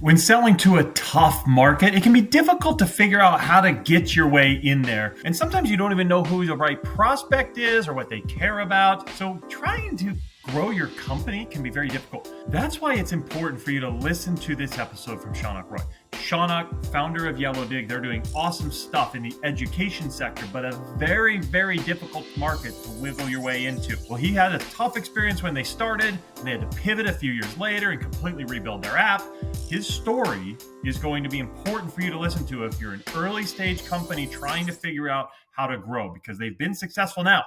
When selling to a tough market, it can be difficult to figure out how to get your way in there. And sometimes you don't even know who the right prospect is or what they care about. So trying to grow your company can be very difficult. That's why it's important for you to listen to this episode from Shaunak Roy. Shaunak, founder of Yellowdig, they're doing awesome stuff in the education sector, but a very, very difficult market to wiggle your way into. Well, he had a tough experience when they started, and they had to pivot a few years later and completely rebuild their app. His story is going to be important for you to listen to if you're an early stage company trying to figure out how to grow, because they've been successful now,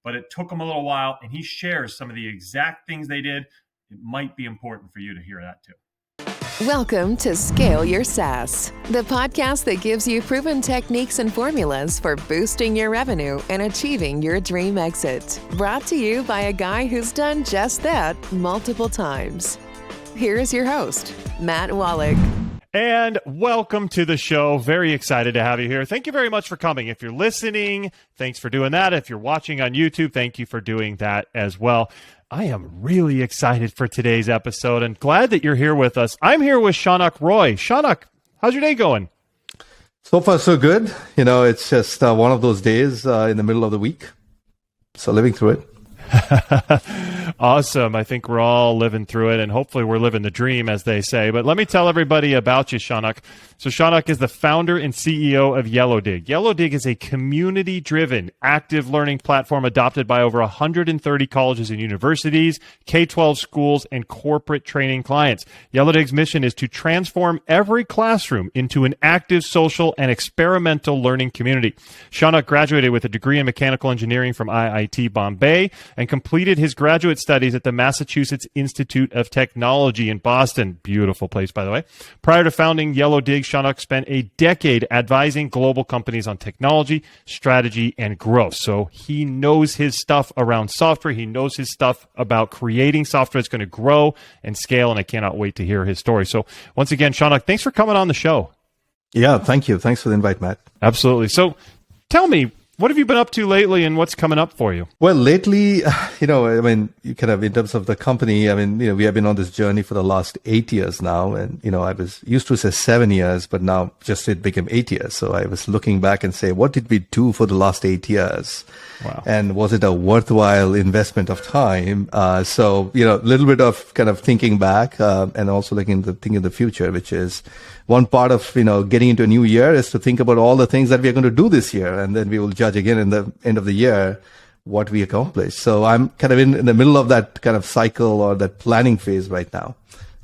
but it took them a little while, and he shares some of the exact things they did. It might be important for you to hear that too. Welcome to Scale Your SaaS, the podcast that gives you proven techniques and formulas for boosting your revenue and achieving your dream exit. Brought to you by a guy who's done just that multiple times. Here's your host, Matt Wolach. And welcome to the show. Very excited to have you here. Thank you very much for coming. If you're listening, thanks for doing that. If you're watching on YouTube, thank you for doing that as well. I am really excited for today's episode and glad that you're here with us. I'm here with Shaunak Roy. Shaunak, how's your day going? So far, so good. You know, it's just one of those days in the middle of the week. So living through it. Awesome. I think we're all living through it, and hopefully we're living the dream, as they say. But let me tell everybody about you, Shaunak. So Shaunak is the founder and CEO of Yellowdig. Yellowdig is a community-driven, active learning platform adopted by over 130 colleges and universities, K-12 schools, and corporate training clients. Yellowdig's mission is to transform every classroom into an active, social, and experimental learning community. Shaunak graduated with a degree in mechanical engineering from IIT Bombay and completed his graduate studies at the Massachusetts Institute of Technology in Boston. Beautiful place, by the way. Prior to founding Yellowdig, Shaunak spent a decade advising global companies on technology, strategy, and growth. So he knows his stuff around software. He knows his stuff about creating software that's going to grow and scale, and I cannot wait to hear his story. So once again, Shaunak, thanks for coming on the show. Yeah, thank you. Thanks for the invite, Matt. Absolutely. So tell me, what have you been up to lately and what's coming up for you? Well, lately, you kind of in terms of the company, we have been on this journey for the last 8 years now. And, I was used to say 7 years, but now just it became 8 years. So I was looking back and say, what did we do for the last 8 years? Wow. And was it a worthwhile investment of time? So, a little bit of kind of thinking back and also thinking in the future, which is one part of, getting into a new year is to think about all the things that we are going to do this year. And then we will judge again in the end of the year what we accomplished. So I'm kind of in the middle of that kind of cycle or that planning phase right now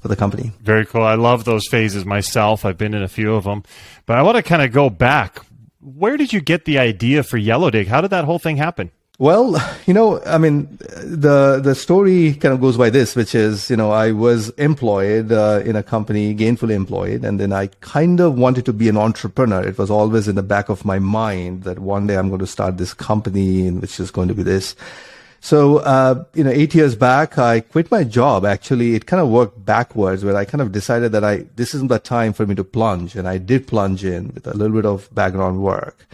for the company. Very cool. I love those phases myself. I've been in a few of them. But I want to kind of go back. Where did you get the idea for Yellowdig? How did that whole thing happen? Well, the story kind of goes by this, which is, I was employed in a company, gainfully employed, and then I kind of wanted to be an entrepreneur. It was always in the back of my mind that one day I'm going to start this company, which is going to be this. So, 8 years back, I quit my job. Actually, it kind of worked backwards, where I kind of decided that this isn't the time for me to plunge, and I did plunge in with a little bit of background work.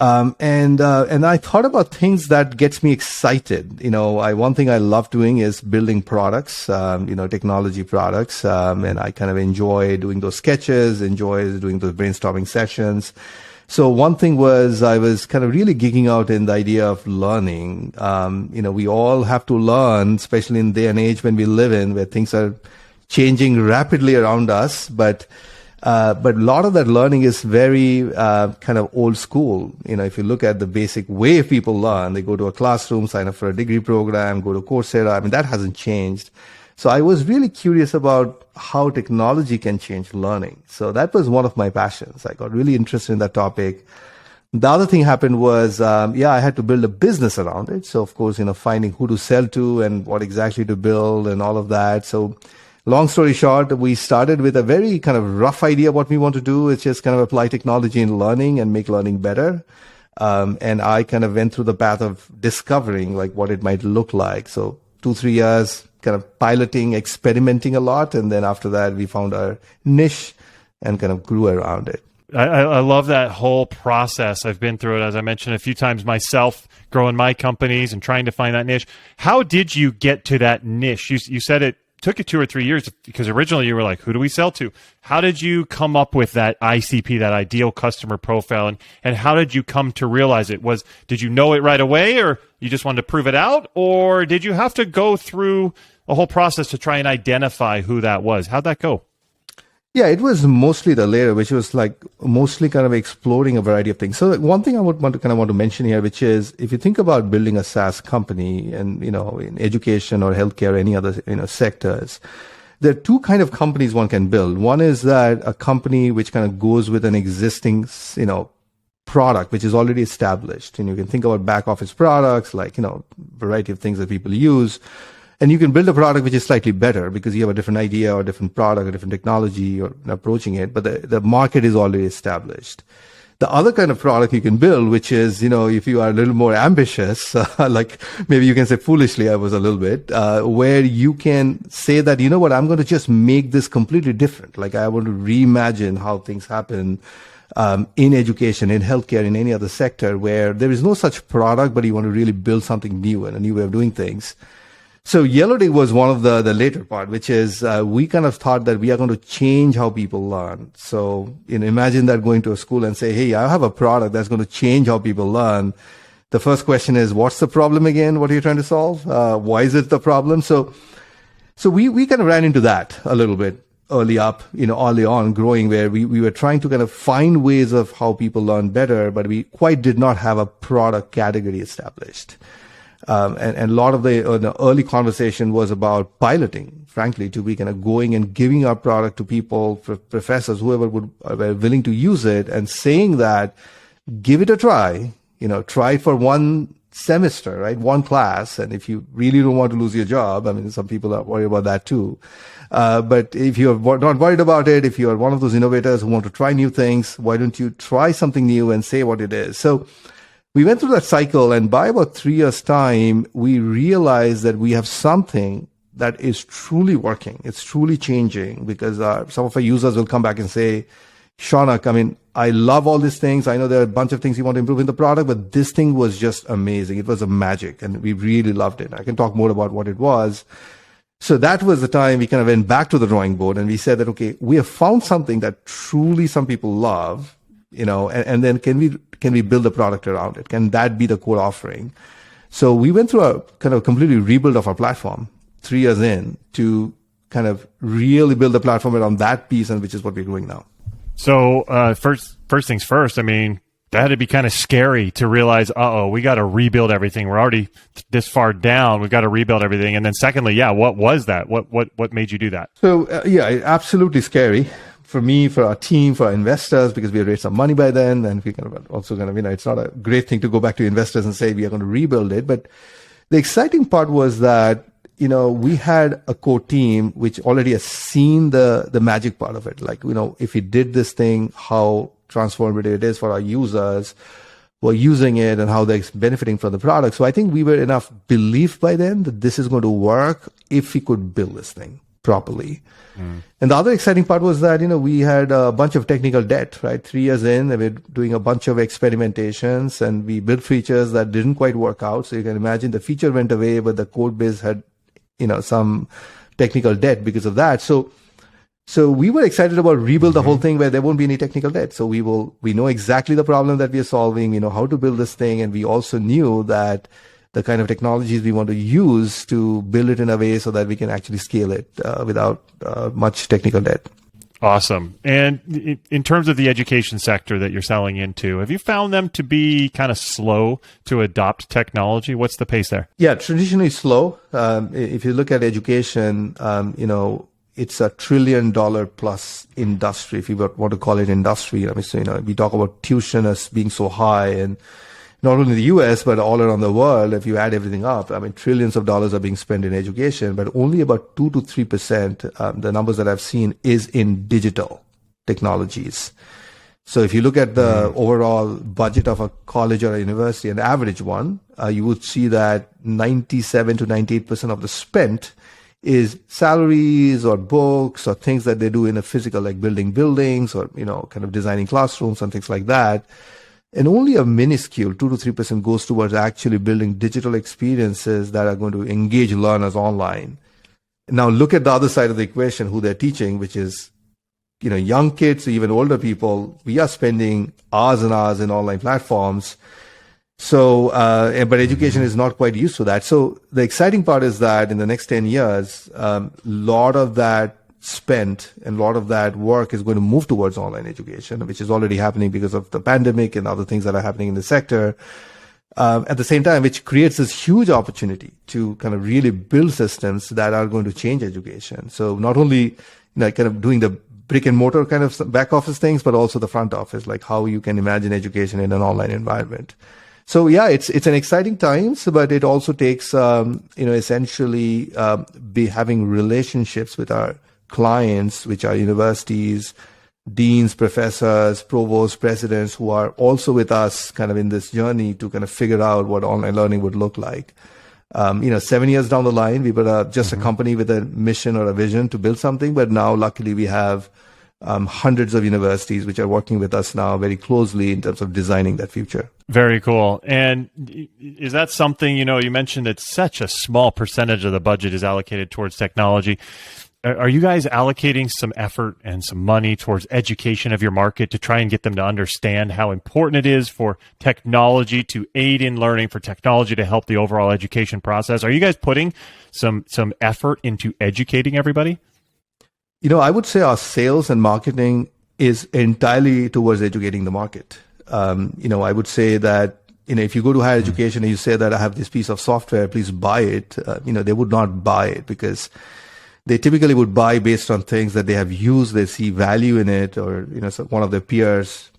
And I thought about things that gets me excited. One thing I love doing is building products, technology products. And I kind of enjoy doing those sketches, enjoy doing those brainstorming sessions. So one thing was I was kind of really geeking out in the idea of learning. We all have to learn, especially in the day and age when we live in, where things are changing rapidly around us. But a lot of that learning is very kind of old school. If you look at the basic way people learn, they go to a classroom, sign up for a degree program, go to Coursera. That hasn't changed. So I was really curious about how technology can change learning. So that was one of my passions. I got really interested in that topic. The other thing happened was, I had to build a business around it. So of course, finding who to sell to and what exactly to build and all of that. So long story short, we started with a very kind of rough idea of what we want to do. It's just kind of apply technology in learning and make learning better. And I kind of went through the path of discovering like what it might look like. So 2-3 years kind of piloting, experimenting a lot. And then after that, we found our niche and kind of grew around it. I love that whole process. I've been through it, as I mentioned a few times myself, growing my companies and trying to find that niche. How did you get to that niche? You said it took you 2 or 3 years because originally you were like, who do we sell to? How did you come up with that ICP, that ideal customer profile? And how did you come to realize it? Did you know it right away, or you just wanted to prove it out? Or did you have to go through a whole process to try and identify who that was? How'd that go? Yeah, it was mostly the later, which was like mostly kind of exploring a variety of things. So one thing I would want to mention here, which is if you think about building a SaaS company and, in education or healthcare or any other, sectors, there are two kind of companies one can build. One is that a company which kind of goes with an existing, product, which is already established. And you can think about back office products, like, variety of things that people use. And you can build a product which is slightly better because you have a different idea or different product or different technology or approaching it, but the market is already established. The other kind of product you can build, which is, if you are a little more ambitious, like maybe you can say foolishly, I was a little bit, where you can say that, I'm going to just make this completely different. Like I want to reimagine how things happen in education, in healthcare, in any other sector where there is no such product, but you want to really build something new and a new way of doing things. So Yellowdig was one of the later part, which is we kind of thought that we are going to change how people learn. So imagine that going to a school and say, hey, I have a product that's going to change how people learn. The first question is, what's the problem again? What are you trying to solve? Why is it the problem? So we kind of ran into that a little bit early on growing, where we were trying to kind of find ways of how people learn better, but we quite did not have a product category established. And a lot of the early conversation was about piloting, frankly, to be kind of going and giving our product to people, professors, whoever were willing to use it, and saying that, give it a try, try for one semester, right? One class. And if you really don't want to lose your job, I mean, some people are worried about that too. But if you're not worried about it, if you're one of those innovators who want to try new things, why don't you try something new and say what it is? So we went through that cycle, and by about 3 years' time, we realized that we have something that is truly working. It's truly changing, because some of our users will come back and say, Shaunak, I mean, I love all these things. I know there are a bunch of things you want to improve in the product, but this thing was just amazing. It was a magic, and we really loved it. I can talk more about what it was. So that was the time we kind of went back to the drawing board, and we said that, okay, we have found something that truly some people love, and then can we build a product around it? Can that be the core offering? So we went through a kind of completely rebuild of our platform 3 years in to kind of really build the platform around that piece, and which is what we're doing now. So first things first, I mean, that had to be kind of scary to realize, we got to rebuild everything. We're already this far down. We've got to rebuild everything. And then secondly, what was that? What made you do that? So absolutely scary. For me, for our team, for our investors, because we had raised some money by then, and we kind of also kind of, it's not a great thing to go back to investors and say we are going to rebuild it. But the exciting part was that, we had a core team which already has seen the magic part of it. Like, if we did this thing, how transformative it is for our users who are using it and how they're benefiting from the product. So I think we were enough belief by then that this is going to work if we could build this thing properly. And the other exciting part was that, we had a bunch of technical debt, right? 3 years in, and we're doing a bunch of experimentations, and we built features that didn't quite work out. So you can imagine the feature went away, but the code base had, some technical debt because of that. So we were excited about rebuild the whole thing where there won't be any technical debt. So we know exactly the problem that we are solving. We know how to build this thing. And we also knew that the kind of technologies we want to use to build it in a way so that we can actually scale it without much technical debt. Awesome. And in terms of the education sector that you're selling into, have you found them to be kind of slow to adopt technology? What's the pace there? Yeah, traditionally slow. If you look at education, it's $1 trillion plus industry, if you want to call it industry. I mean, so, we talk about tuition as being so high, and not only in the US, but all around the world, if you add everything up, I mean, trillions of dollars are being spent in education, but only about 2 to 3%, the numbers that I've seen, is in digital technologies. So if you look at the overall budget of a college or a university, an average one, you would see that 97 to 98% of the spent is salaries or books or things that they do in a physical, like building buildings or, kind of designing classrooms and things like that. And only a minuscule 2 to 3% goes towards actually building digital experiences that are going to engage learners online. Now look at the other side of the equation, who they're teaching, which is, young kids, even older people. We are spending hours and hours in online platforms. So, but education is not quite used to that. So the exciting part is that in the next 10 years, a lot of that spent and a lot of that work is going to move towards online education, which is already happening because of the pandemic and other things that are happening in the sector. At the same time, which creates this huge opportunity to kind of really build systems that are going to change education. So not only, kind of doing the brick and mortar kind of back office things, but also the front office, like how you can imagine education in an online environment. So yeah, it's an exciting times, but it also takes, essentially, be having relationships with our clients, which are universities, deans, professors, provosts, presidents, who are also with us kind of in this journey to kind of figure out what online learning would look like. 7 years down the line, we were just a company with a mission or a vision to build something, but now luckily we have hundreds of universities which are working with us now very closely in terms of designing that future. Very cool. And is that something, you mentioned that such a small percentage of the budget is allocated towards technology. Are you guys allocating some effort and some money towards education of your market to try and get them to understand how important it is for technology to aid in learning, for technology to help the overall education process? Are you guys putting some effort into educating everybody? I would say our sales and marketing is entirely towards educating the market. I would say that, if you go to higher education and you say that I have this piece of software, please buy it, they would not buy it because they typically would buy based on things that they have used, they see value in it, or, so one of their peers,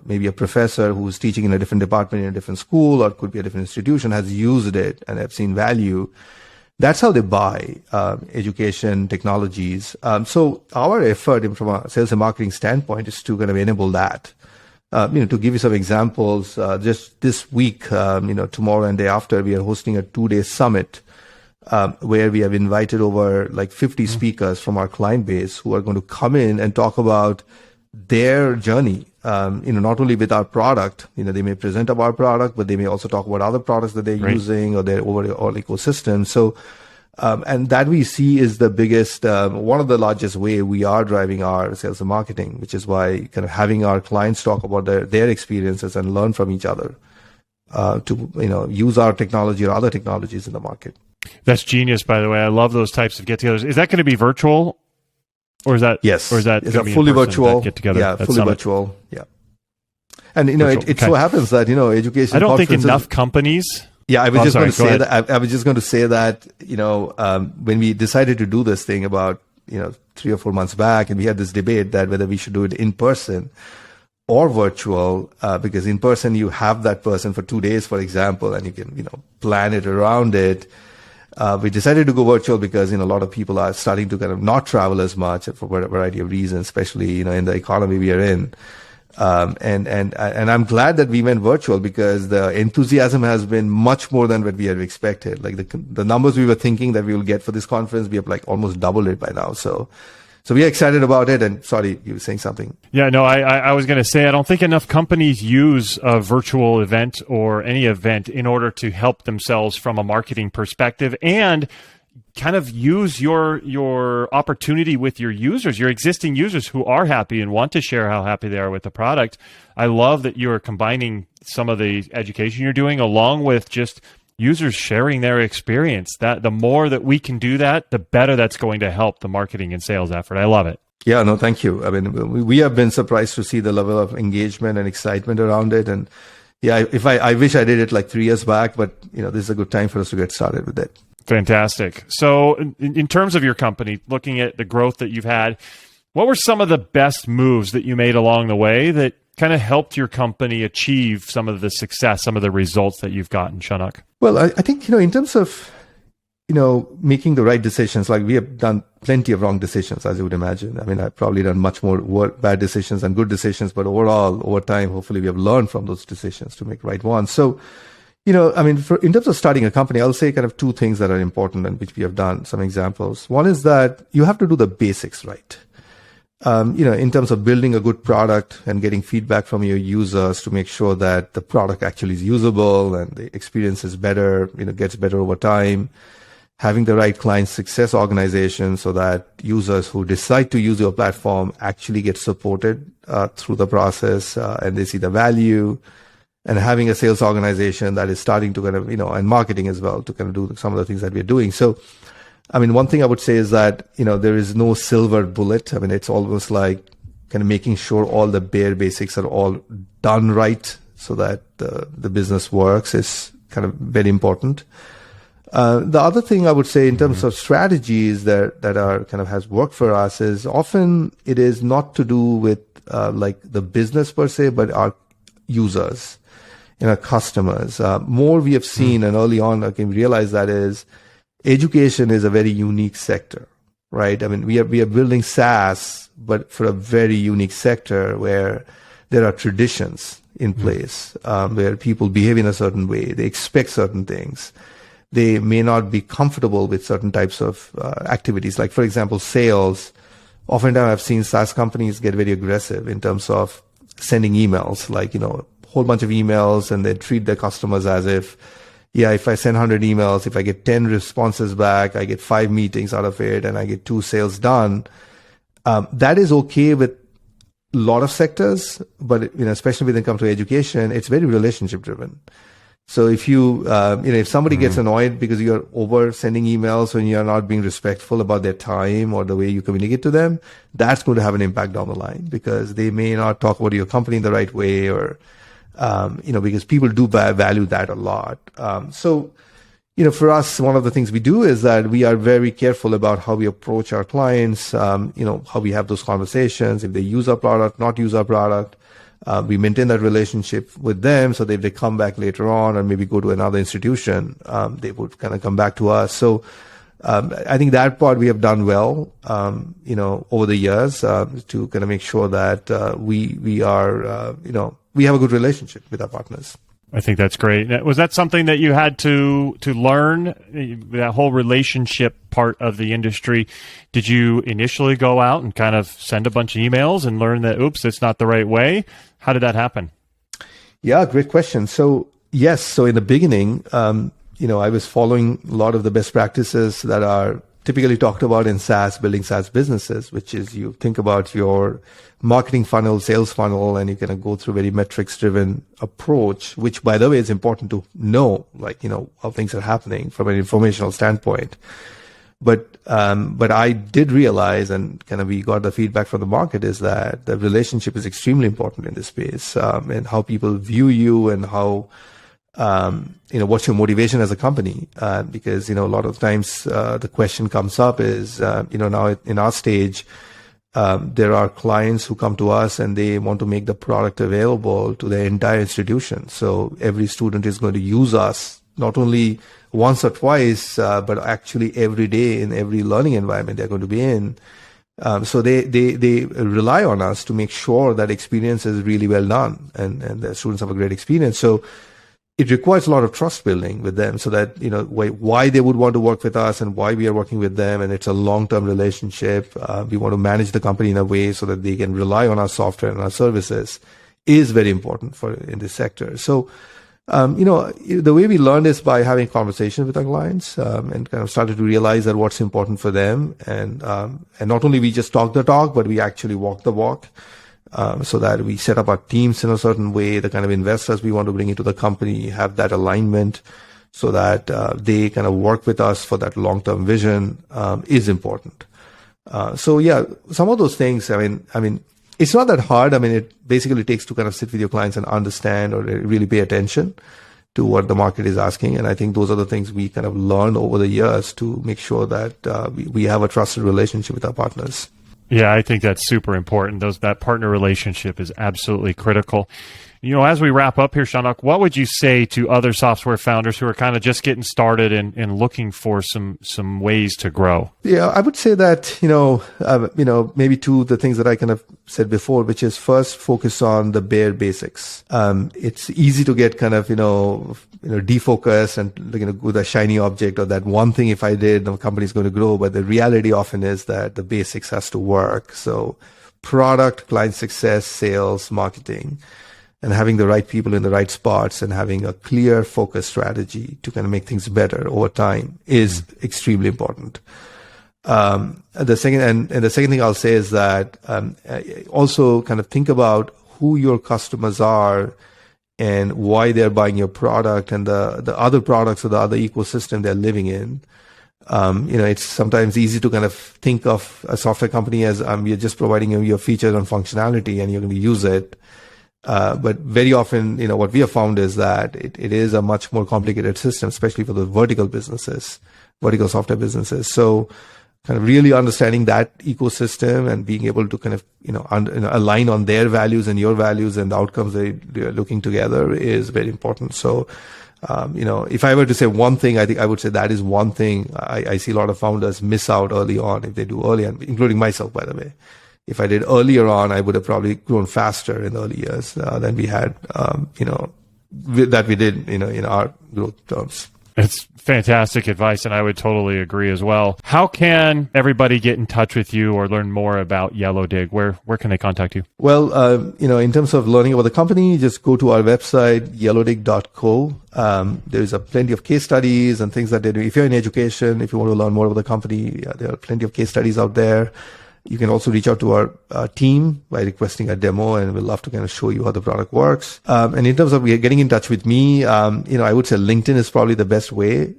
maybe a professor who's teaching in a different department in a different school, or it could be a different institution, has used it and have seen value. That's how they buy education technologies. So our effort from a sales and marketing standpoint is to kind of enable that. To give you some examples, just this week, tomorrow and day after, we are hosting a 2-day summit where we have invited over like 50 speakers from our client base who are going to come in and talk about their journey, not only with our product, they may present about our product, but they may also talk about other products that they're using or their overall ecosystem. So, and that we see is the biggest, one of the largest way we are driving our sales and marketing, which is why kind of having our clients talk about their experiences and learn from each other, to, use our technology or other technologies in the market. That's genius, by the way. I love those types of get-togethers. Is that going to be virtual, or is that yes? Or is that it's a fully virtual get-together? Yeah, fully Summit? virtual. Yeah, and it so happens that education. I don't think enough companies. Yeah, I was just going to say that. I was just going to say that when we decided to do this thing about 3 or 4 months back, and we had this debate that whether we should do it in person or virtual, because in person you have that person for 2 days, for example, and you can plan it around it. We decided to go virtual because a lot of people are starting to kind of not travel as much for a variety of reasons, especially in the economy we are in. And I'm glad that we went virtual because the enthusiasm has been much more than what we had expected. Like the numbers we were thinking that we will get for this conference, we have like almost doubled it by now. So we are excited about it. And sorry, you were saying something. Yeah, no, I was going to say, I don't think enough companies use a virtual event or any event in order to help themselves from a marketing perspective and kind of use your opportunity with your users, your existing users who are happy and want to share how happy they are with the product. I love that you're combining some of the education you're doing along with just users sharing their experience. That the more that we can do that, the better that's going to help the marketing and sales effort. I love it. Yeah, no, thank you. I mean, we have been surprised to see the level of engagement and excitement around it. And yeah, I wish I did it like 3 years back, but this is a good time for us to get started with it. Fantastic. So in terms of your company, looking at the growth that you've had, what were some of the best moves that you made along the way that kind of helped your company achieve some of the success, some of the results that you've gotten, Shaunak? Well, I think, in terms of, making the right decisions, like we have done plenty of wrong decisions, as you would imagine. I mean, I've probably done much more bad decisions than good decisions, but overall, over time, hopefully we have learned from those decisions to make right ones. So, in terms of starting a company, I'll say kind of 2 things that are important and which we have done, some examples. One is that you have to do the basics right. In terms of building a good product and getting feedback from your users to make sure that the product actually is usable and the experience is better, gets better over time. having the right client success organization so that users who decide to use your platform actually get supported through the process and they see the value, and having a sales organization that is starting to kind of, and marketing as well to kind of do some of the things that we're doing. So, I mean, one thing I would say is that, there is no silver bullet. I mean, it's almost like kind of making sure all the bare basics are all done right so that the business works is kind of very important. The other thing I would say in terms of strategies that are kind of has worked for us is often it is not to do with like the business per se, but our users and our customers. More we have seen, and early on I can realize that is education is a very unique sector, right? I mean, we are building SaaS, but for a very unique sector where there are traditions in place, where people behave in a certain way. They expect certain things. They may not be comfortable with certain types of activities. Like, for example, sales. Oftentimes I've seen SaaS companies get very aggressive in terms of sending emails, like, a whole bunch of emails, and they treat their customers as if, if I send 100 emails, if I get 10 responses back, I get 5 meetings out of it, and I get 2 sales done. That is okay with a lot of sectors, but especially when it comes to education, it's very relationship driven. So if if somebody gets annoyed because you're over sending emails when you're not being respectful about their time or the way you communicate to them, that's going to have an impact down the line because they may not talk about your company in the right way, or because people do value that a lot. So for us, one of the things we do is that we are very careful about how we approach our clients, how we have those conversations, if they use our product, not use our product. We maintain that relationship with them so that if they come back later on or maybe go to another institution, they would kind of come back to us. So I think that part we have done well, over the years to kind of make sure that we are, we have a good relationship with our partners. I think that's great. Was that something that you had to learn, that whole relationship part of the industry? Did you initially go out and kind of send a bunch of emails and learn that, oops, it's not the right way? How did that happen? Yeah, great question. So yes, so in the beginning, I was following a lot of the best practices that are typically talked about in SaaS, building SaaS businesses, which is you think about your marketing funnel, sales funnel, and you kind of go through very metrics driven approach, which by the way is important to know, like, how things are happening from an informational standpoint. But I did realize, and kind of we got the feedback from the market, is that the relationship is extremely important in this space, and how people view you and how, what's your motivation as a company? Because, a lot of times, the question comes up is, now in our stage, there are clients who come to us and they want to make the product available to the entire institution. So every student is going to use us not only once or twice, but actually every day in every learning environment they're going to be in. So they rely on us to make sure that experience is really well done and the students have a great experience. So it requires a lot of trust building with them so that, why they would want to work with us and why we are working with them. And it's a long-term relationship. We want to manage the company in a way so that they can rely on our software and our services is very important in this sector. So, the way we learned is by having conversations with our clients, and kind of started to realize that what's important for them. And not only we just talk the talk, but we actually walk the walk. So that we set up our teams in a certain way, the kind of investors we want to bring into the company have that alignment so that they kind of work with us for that long-term vision is important. So yeah, some of those things, I mean, it's not that hard. I mean, it basically takes to kind of sit with your clients and understand or really pay attention to what the market is asking. And I think those are the things we kind of learned over the years to make sure that we have a trusted relationship with our partners. Yeah, I think that's super important. That partner relationship is absolutely critical. As we wrap up here, Shaunak, what would you say to other software founders who are kind of just getting started and looking for some ways to grow? Yeah, I would say that, maybe two, the things that I kind of said before, which is first focus on the bare basics. It's easy to get kind of, defocus and, with a shiny object or that one thing, if I did, the company is going to grow. But the reality often is that the basics has to work. So product, client success, sales, marketing. and having the right people in the right spots and having a clear focus strategy to kind of make things better over time is extremely important. The second thing I'll say is that also kind of think about who your customers are and why they're buying your product and the other products or the other ecosystem they're living in. It's sometimes easy to kind of think of a software company as you're just providing your features and functionality and you're going to use it. But very often, what we have found is that it is a much more complicated system, especially for the vertical software businesses. So kind of really understanding that ecosystem and being able to kind of, align on their values and your values and the outcomes they're looking together is very important. So, if I were to say one thing, I think I would say that is one thing I see a lot of founders miss out early on if they do early on, including myself, by the way. If I did earlier on, I would have probably grown faster in the early years than we had, that we did, in our growth terms. It's fantastic advice, and I would totally agree as well. How can everybody get in touch with you or learn more about Yellowdig? Where can they contact you? Well, in terms of learning about the company, just go to our website, yellowdig.co. There's plenty of case studies and things that they do. If you're in education, if you want to learn more about the company, there are plenty of case studies out there. You can also reach out to our team by requesting a demo, and we'd love to kind of show you how the product works. And in terms of getting in touch with me, I would say LinkedIn is probably the best way.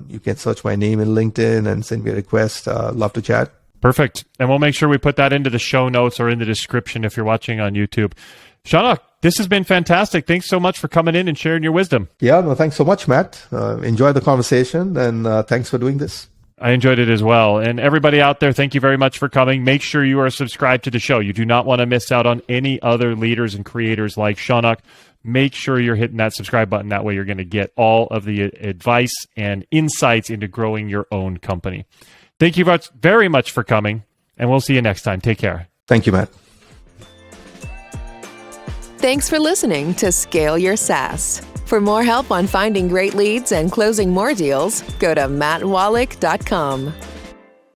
You can search my name in LinkedIn and send me a request. Love to chat. Perfect. And we'll make sure we put that into the show notes or in the description if you're watching on YouTube. Shaunak, this has been fantastic. Thanks so much for coming in and sharing your wisdom. Yeah, no, thanks so much, Matt. Enjoy the conversation, and thanks for doing this. I enjoyed it as well. And everybody out there, thank you very much for coming. Make sure you are subscribed to the show. You do not want to miss out on any other leaders and creators like Shaunak. Make sure you're hitting that subscribe button. That way you're going to get all of the advice and insights into growing your own company. Thank you very much for coming, and we'll see you next time. Take care. Thank you, Matt. Thanks for listening to Scale Your SaaS. For more help on finding great leads and closing more deals, go to mattwolach.com.